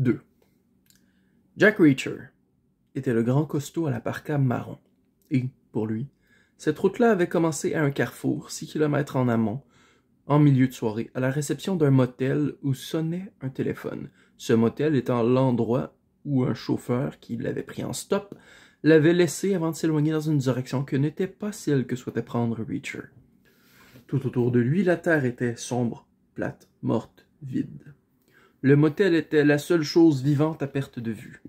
2. Jack Reacher était le grand costaud à la parka marron. Et, pour lui, cette route-là avait commencé à un carrefour, 6 km en amont, en milieu de soirée, à la réception d'un motel où sonnait un téléphone. Ce motel étant l'endroit où un chauffeur qui l'avait pris en stop l'avait laissé avant de s'éloigner dans une direction que n'était pas celle que souhaitait prendre Reacher. Tout autour de lui, la terre était sombre, plate, morte, vide. Le motel était la seule chose vivante à perte de vue.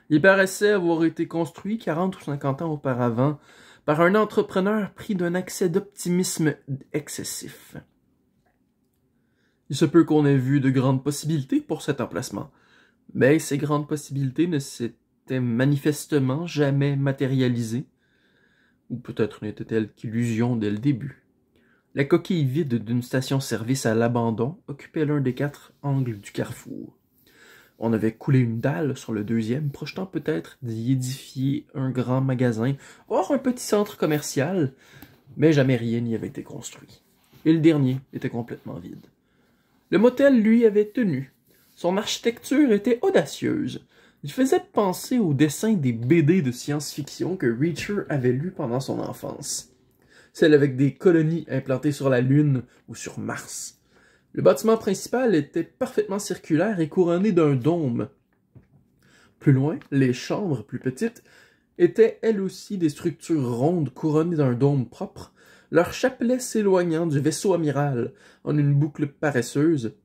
Il paraissait avoir été construit 40 ou 50 ans auparavant par un entrepreneur pris d'un accès d'optimisme excessif. Il se peut qu'on ait vu de grandes possibilités pour cet emplacement, mais ces grandes possibilités ne s'étaient manifestement jamais matérialisées, ou peut-être n'étaient-elles qu'illusions dès le début. La coquille vide d'une station-service à l'abandon occupait l'un des 4 angles du carrefour. On avait coulé une dalle sur le deuxième, projetant peut-être d'y édifier un grand magasin, voire un petit centre commercial, mais jamais rien n'y avait été construit. Et le dernier était complètement vide. Le motel, lui, avait tenu. Son architecture était audacieuse. Il faisait penser aux dessins des BD de science-fiction que Reacher avait lus pendant son enfance. Celles avec des colonies implantées sur la Lune ou sur Mars. Le bâtiment principal était parfaitement circulaire et couronné d'un dôme. Plus loin, les chambres, plus petites, étaient elles aussi des structures rondes couronnées d'un dôme propre, leur chapelet s'éloignant du vaisseau amiral en une boucle paresseuse,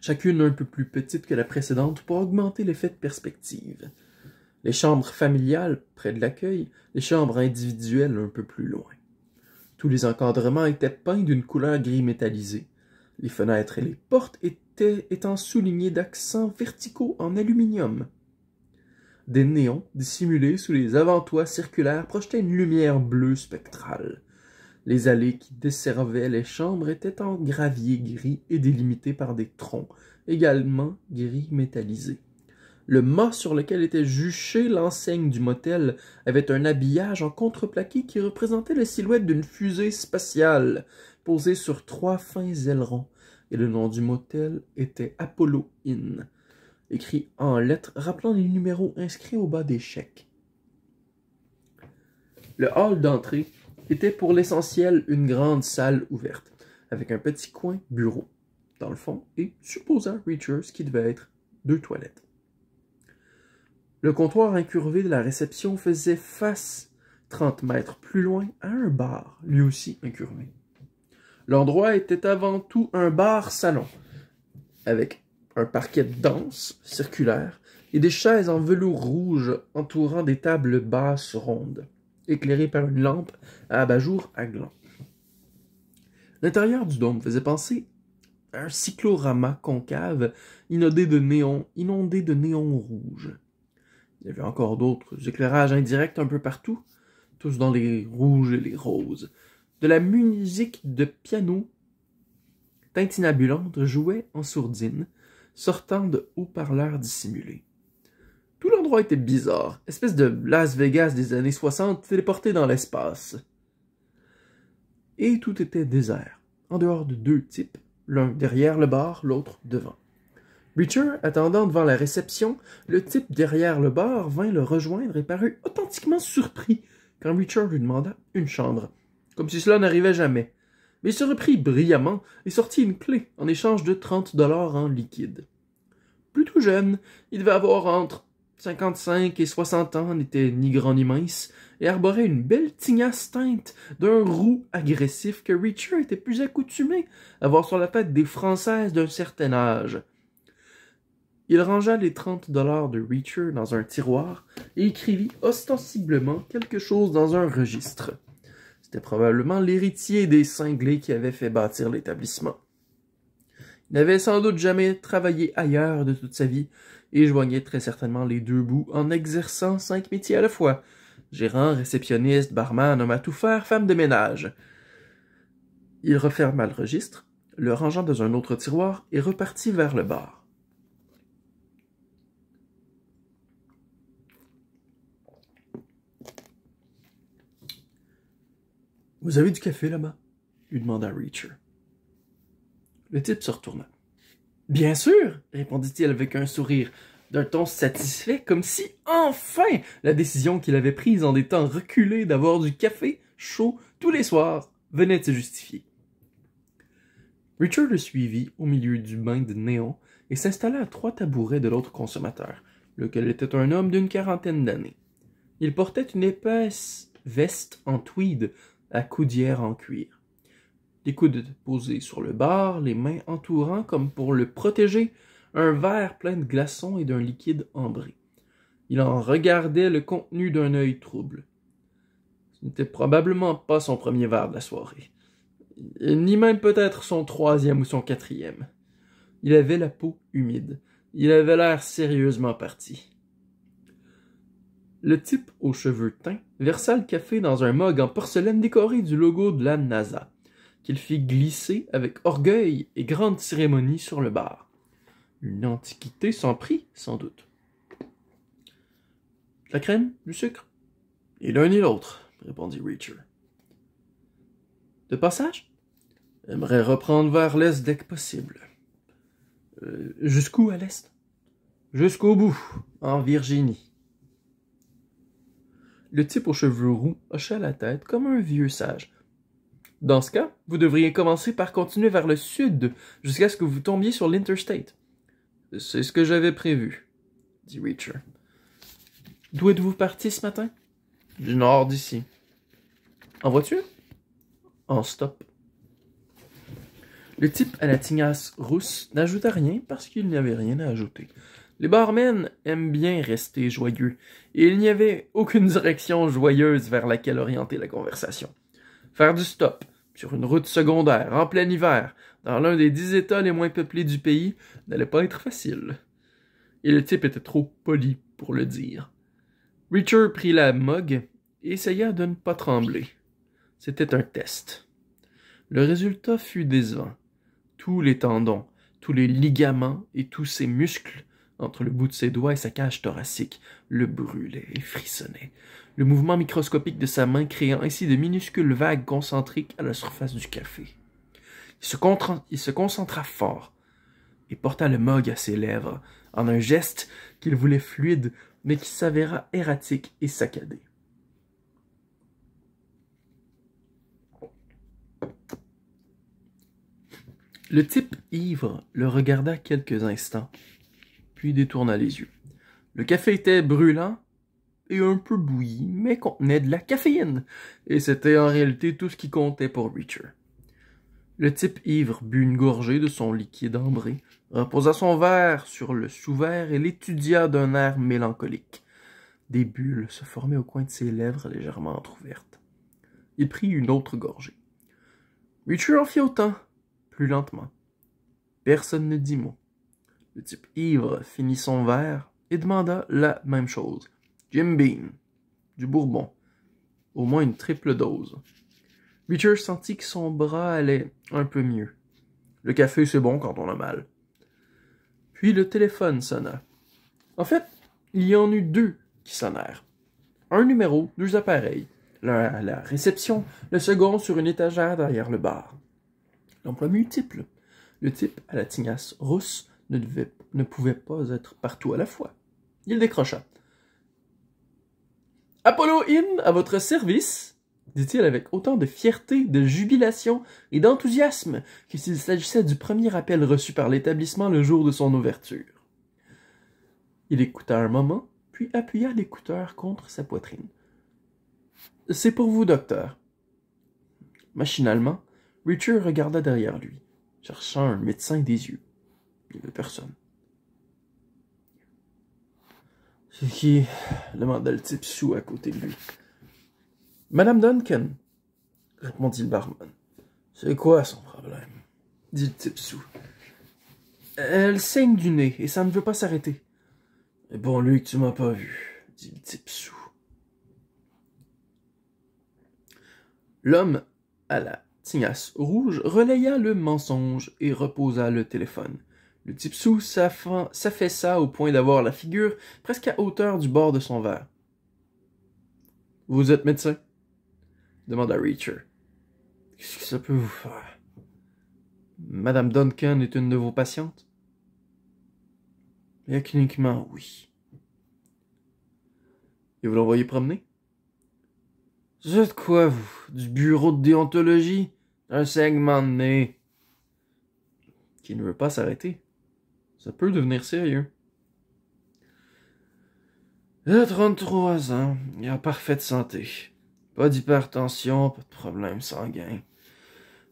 chacune un peu plus petite que la précédente pour augmenter l'effet de perspective. Les chambres familiales près de l'accueil, les chambres individuelles un peu plus loin. Tous les encadrements étaient peints d'une couleur gris métallisé. Les fenêtres et les portes étant soulignées d'accents verticaux en aluminium. Des néons dissimulés sous les avant-toits circulaires projetaient une lumière bleue spectrale. Les allées qui desservaient les chambres étaient en gravier gris et délimitées par des troncs, également gris métallisés. Le mât sur lequel était juchée l'enseigne du motel avait un habillage en contreplaqué qui représentait la silhouette d'une fusée spatiale posée sur 3 fins ailerons, et le nom du motel était Apollo Inn, écrit en lettres rappelant les numéros inscrits au bas des chèques. Le hall d'entrée était pour l'essentiel une grande salle ouverte, avec un petit coin bureau, dans le fond, et supposant Reacher ce qui devait être 2 toilettes. Le comptoir incurvé de la réception faisait face, 30 mètres plus loin, à un bar, lui aussi incurvé. L'endroit était avant tout un bar-salon, avec un parquet dense, circulaire, et des chaises en velours rouge entourant des tables basses rondes, éclairées par une lampe à abat-jour à gland. L'intérieur du dôme faisait penser à un cyclorama concave inondé de néons rouges. Il y avait encore d'autres éclairages indirects un peu partout, tous dans les rouges et les roses. De la musique de piano tintinabulante jouait en sourdine, sortant de haut-parleurs dissimulés. Tout l'endroit était bizarre, espèce de Las Vegas des années 60 téléporté dans l'espace. Et tout était désert, en dehors de 2 types, l'un derrière le bar, l'autre devant. Reacher, attendant devant la réception, le type derrière le bar vint le rejoindre et parut authentiquement surpris quand Reacher lui demanda une chambre, comme si cela n'arrivait jamais. Mais il se reprit brillamment et sortit une clé en échange de 30 $ en liquide. Plutôt jeune, il devait avoir entre 55 et 60 ans, n'était ni grand ni mince, et arborait une belle tignasse teinte d'un roux agressif que Reacher était plus accoutumé à voir sur la tête des Françaises d'un certain âge. Il rangea les 30 $ de Reacher dans un tiroir et écrivit ostensiblement quelque chose dans un registre. C'était probablement l'héritier des cinglés qui avait fait bâtir l'établissement. Il n'avait sans doute jamais travaillé ailleurs de toute sa vie et joignait très certainement les 2 bouts en exerçant 5 métiers à la fois. Gérant, réceptionniste, barman, homme à tout faire, femme de ménage. Il referma le registre, le rangeant dans un autre tiroir et repartit vers le bar. « Vous avez du café là-bas » lui demanda Reacher. Le type se retourna. Bien sûr, répondit-il avec un sourire, d'un ton satisfait, comme si, enfin, la décision qu'il avait prise en des temps reculés d'avoir du café chaud tous les soirs venait de se justifier. Richard le suivit au milieu du bain de néon et s'installa à 3 tabourets de l'autre consommateur, lequel était un homme d'une 40aine d'années. Il portait une épaisse veste en tweed à coudière en cuir. Les coudes posés sur le bar, les mains entourant, comme pour le protéger, un verre plein de glaçons et d'un liquide ambré. Il en regardait le contenu d'un œil trouble. Ce n'était probablement pas son premier verre de la soirée, ni même peut-être son 3e ou son 4e. Il avait la peau humide. Il avait l'air sérieusement parti. Le type aux cheveux teints versa le café dans un mug en porcelaine décoré du logo de la NASA, qu'il fit glisser avec orgueil et grande cérémonie sur le bar. Une antiquité sans prix, sans doute. De la crème, du sucre? Et l'un et l'autre, répondit Reacher. De passage? J'aimerais reprendre vers l'est dès que possible. Jusqu'où à l'est? Jusqu'au bout, en Virginie. Le type aux cheveux roux hocha la tête comme un vieux sage. Dans ce cas, vous devriez commencer par continuer vers le sud jusqu'à ce que vous tombiez sur l'Interstate. C'est ce que j'avais prévu, dit Reacher. D'où êtes-vous parti ce matin? Du nord d'ici. En voiture? En stop. Le type à la tignasse rousse n'ajouta rien parce qu'il n'y avait rien à ajouter. Les barmen aiment bien rester joyeux, et il n'y avait aucune direction joyeuse vers laquelle orienter la conversation. Faire du stop, sur une route secondaire, en plein hiver, dans l'un des 10 États les moins peuplés du pays, n'allait pas être facile. Et le type était trop poli pour le dire. Reacher prit la mug et essaya de ne pas trembler. C'était un test. Le résultat fut décevant. Tous les tendons, tous les ligaments et tous ses muscles, entre le bout de ses doigts et sa cage thoracique, le brûlaient et frissonnaient, le mouvement microscopique de sa main créant ainsi de minuscules vagues concentriques à la surface du café. Il se concentra fort et porta le mug à ses lèvres, en un geste qu'il voulait fluide, mais qui s'avéra erratique et saccadé. Le type ivre le regarda quelques instants, puis détourna les yeux. Le café était brûlant et un peu bouilli, mais contenait de la caféine, et c'était en réalité tout ce qui comptait pour Reacher. Le type ivre but une gorgée de son liquide ambré, reposa son verre sur le sous-verre et l'étudia d'un air mélancolique. Des bulles se formaient au coin de ses lèvres légèrement entrouvertes. Il prit une autre gorgée. Reacher en fit autant, plus lentement. Personne ne dit mot. Le type ivre finit son verre et demanda la même chose. Jim Beam, du bourbon, au moins une triple dose. Reacher sentit que son bras allait un peu mieux. Le café, c'est bon quand on a mal. Puis le téléphone sonna. En fait, il y en eut 2 qui sonnèrent. Un numéro, 2 appareils. L'un à la réception, le second sur une étagère derrière le bar. L'emploi multiple. Le type à la tignasse rousse ne pouvait pas être partout à la fois. Il décrocha. « Apollo Inn, à votre service !» dit-il avec autant de fierté, de jubilation et d'enthousiasme que s'il s'agissait du premier appel reçu par l'établissement le jour de son ouverture. Il écouta un moment, puis appuya l'écouteur contre sa poitrine. « C'est pour vous, docteur. » Machinalement, Reacher regarda derrière lui, cherchant un médecin des yeux. Il n'y avait personne. « C'est qui? » demanda le type sous à côté de lui. « Madame Duncan, » répondit le barman. « C'est quoi son problème? » dit le type sous. « Elle saigne du nez et ça ne veut pas s'arrêter. »« C'est bon lui que tu m'as pas vu, » dit le type sous. L'homme à la tignasse rouge relaya le mensonge et reposa le téléphone. Le type sous s'affaissa au point d'avoir la figure presque à hauteur du bord de son verre. « Vous êtes médecin? » demanda Reacher. « Qu'est-ce que ça peut vous faire? »« Madame Duncan est une de vos patientes? » Techniquement, oui. Et vous l'envoyez promener? Vous êtes quoi, vous? Du bureau de déontologie? Un segment de nez. Qui ne veut pas s'arrêter. Ça peut devenir sérieux. Il a 33 ans, il est en parfaite santé. Pas d'hypertension, pas de problème sanguin.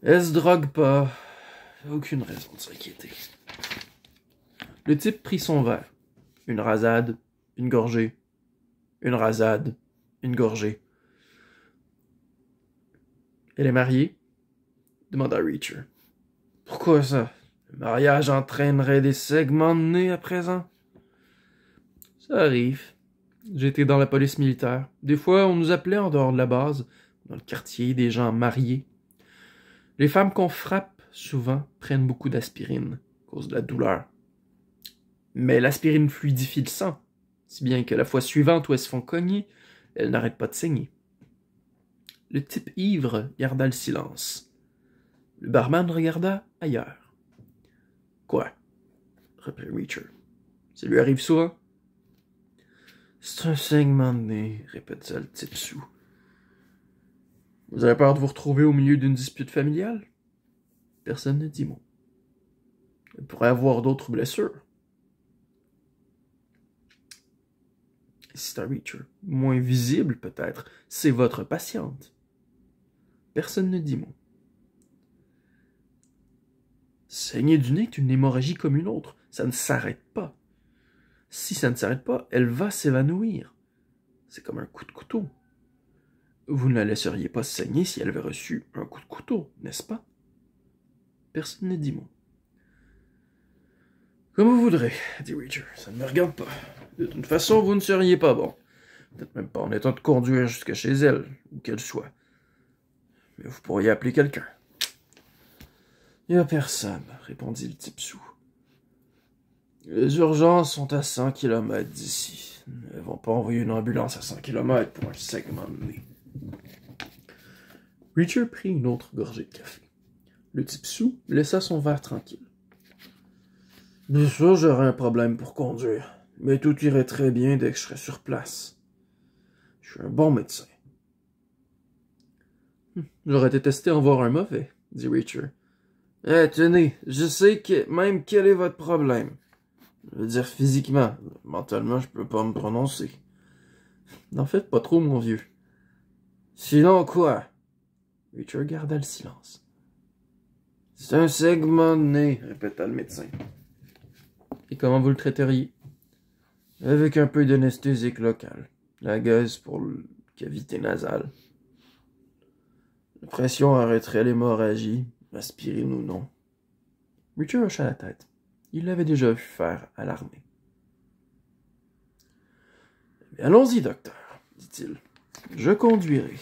Elle se drogue pas. Aucune raison de s'inquiéter. Le type prit son verre. Une rasade, une gorgée. Une rasade, une gorgée. Elle est mariée? Demanda Reacher. Pourquoi ça? Le mariage entraînerait des segments de nez à présent? Ça arrive. J'étais dans la police militaire. Des fois, on nous appelait en dehors de la base, dans le quartier, des gens mariés. Les femmes qu'on frappe, souvent, prennent beaucoup d'aspirine, à cause de la douleur. Mais l'aspirine fluidifie le sang, si bien que la fois suivante où elles se font cogner, elles n'arrêtent pas de saigner. Le type ivre garda le silence. Le barman regarda ailleurs. Quoi? Reprit Reacher. Ça lui arrive souvent? C'est un saignement de nez, répéta le type sous. Vous avez peur de vous retrouver au milieu d'une dispute familiale? Personne ne dit mot. Elle pourrait avoir d'autres blessures. C'est un Reacher. Moins visible, peut-être. C'est votre patiente. Personne ne dit mot. Saigner du nez est une hémorragie comme une autre. Ça ne s'arrête pas. Si ça ne s'arrête pas, elle va s'évanouir. C'est comme un coup de couteau. Vous ne la laisseriez pas saigner si elle avait reçu un coup de couteau, n'est-ce pas? Personne ne dit mot. Comme vous voudrez, dit Reacher. Ça ne me regarde pas. De toute façon, vous ne seriez pas bon. Peut-être même pas en état de conduire jusqu'à chez elle, où qu'elle soit. Mais vous pourriez appeler quelqu'un. Il n'y a personne, répondit le type sous. Les urgences sont à 100 km d'ici. Elles vont pas envoyer une ambulance à 100 km pour un segment de nez. Reacher prit une autre gorgée de café. Le type sous laissa son verre tranquille. Bien sûr, j'aurais un problème pour conduire, mais tout irait très bien dès que je serais sur place. Je suis un bon médecin. J'aurais détesté en voir un mauvais, dit Reacher. Tenez, je sais même quel est votre problème. Je veux dire physiquement. Mentalement, je peux pas me prononcer. N'en faites pas trop, mon vieux. Sinon quoi? Reacher garda le silence. C'est un segment de nez, répéta le médecin. Et comment vous le traiteriez? Avec un peu d'anesthésique locale. La gaze pour la cavité nasale. La pression arrêterait l'hémorragie, aspirine ou non. Reacher hocha la tête. Il l'avait déjà vu faire à l'armée. Allons-y, docteur, dit-il. Je conduirai.